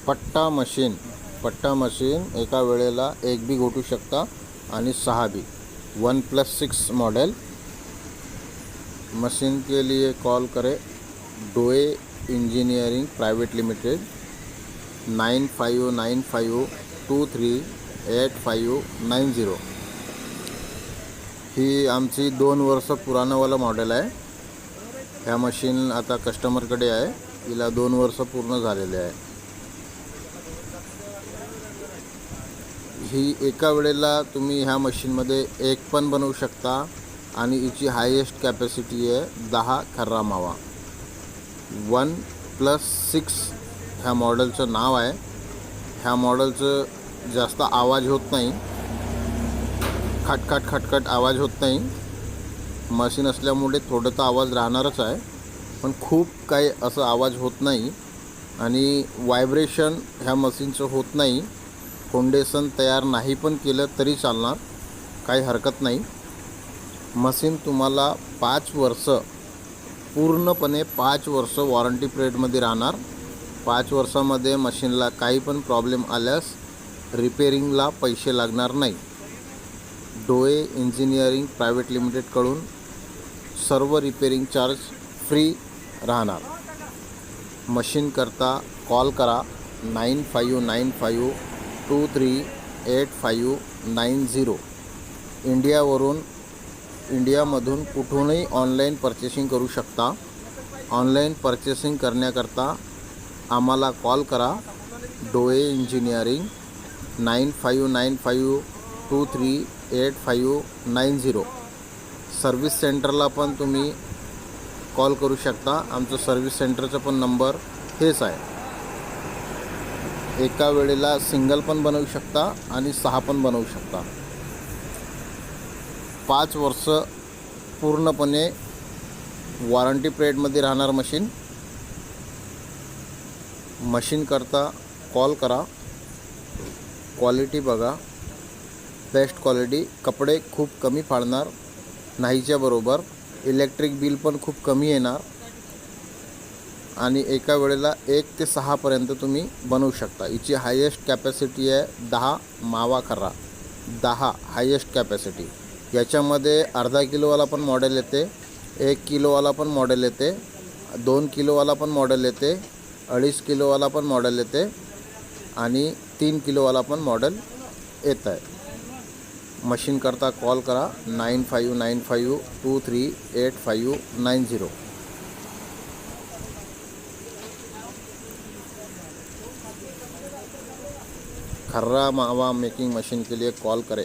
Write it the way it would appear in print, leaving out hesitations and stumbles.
पट्टा मशीन एका वेळेला एक बी घोटू शकता आणि 6 बी। 1+6 मॉडल मशीन के लिए कॉल करें डोए इंजीनियरिंग प्राइवेट लिमिटेड 9595238590। ही आमची 2 वर्ष पुराणावाला मॉडेल आहे। ह्या मशीन आता कस्टमरकडे आहे, हिला 2 वर्ष पूर्ण झालेले आहे। ही एका वेळेला तुम्ही ह्या मशीनमध्ये एक पण बनवू शकता आणि हिची हायेस्ट कॅपॅसिटी आहे 10 खर्रा मावा। 1+6 ह्या मॉडेलचं नाव आहे। ह्या मॉडेलचं जास्त आवाज होत नाही, खटखट आवाज होत नाही। मशीन असल्यामुळे थोडं तर आवाज राहणारच आहे, पण खूप काही असं आवाज होत नाही आणि व्हायब्रेशन ह्या मशीनचं होत नाही। फाउंडेशन तयार नाही पण केलं तरी चालणार, काही हरकत नाही। मशीन तुम्हाला 5 वर्ष पूर्णपणे 5 वर्ष वॉरंटी पिरियडमध्ये राहणार। 5 वर्षामध्ये मशीनला काही पण प्रॉब्लेम आल्यास रिपेअरिंगला पैसे लागणार नाही। डोए इंजिनिअरिंग प्रायव्हेट लिमिटेडकडून सर्व रिपेअरिंग चार्ज फ्री राहणार। मशीन करता कॉल करा 9595238590। इंडियामधून कुठूनही ऑनलाईन पर्चेसिंग करू शकता। ऑनलाईन पर्चेसिंग करण्याकरता आम्हाला कॉल करा डोए इंजिनिअरिंग 9595238590। सर्व्हिस सेंटरला पण तुम्ही कॉल करू शकता, आमचं सर्व्हिस सेंटरचा पण नंबर हेच आहे। एका वेळेला सिंगल पण बनवू शकता आणि 6 पण बनवू शकता। 5 वर्ष पूर्णपणे वॉरंटी पिरियडमध्ये राहणार मशीन करता कॉल करा। क्वालिटी बघा, बेस्ट क्वालिटी। कपडे खूप कमी फाडणार, नाहीच्या बरोबर। इलेक्ट्रिक बिल पण खूप कमी येणार आणि एका वेळेला 1 ते 6 पर्यंत तुम्ही बनवू शकता। हिची हायेस्ट कॅपॅसिटी आहे 10 मावा खर्रा, 10 हायेस्ट कॅपॅसिटी। याच्यामध्ये अर्धा किलोवाला पण मॉडेल येते, 1 किलोवाला पण मॉडेल येते, 2 किलोवाला पण मॉडेल येते, 2.5 किलोवाला पण मॉडेल येते आणि 3 किलोवाला पण मॉडेल येत आहे। मशीन करता कॉल करा 9595238590। खर्रा मावा मेकिंग मशीन के लिए कॉल करें।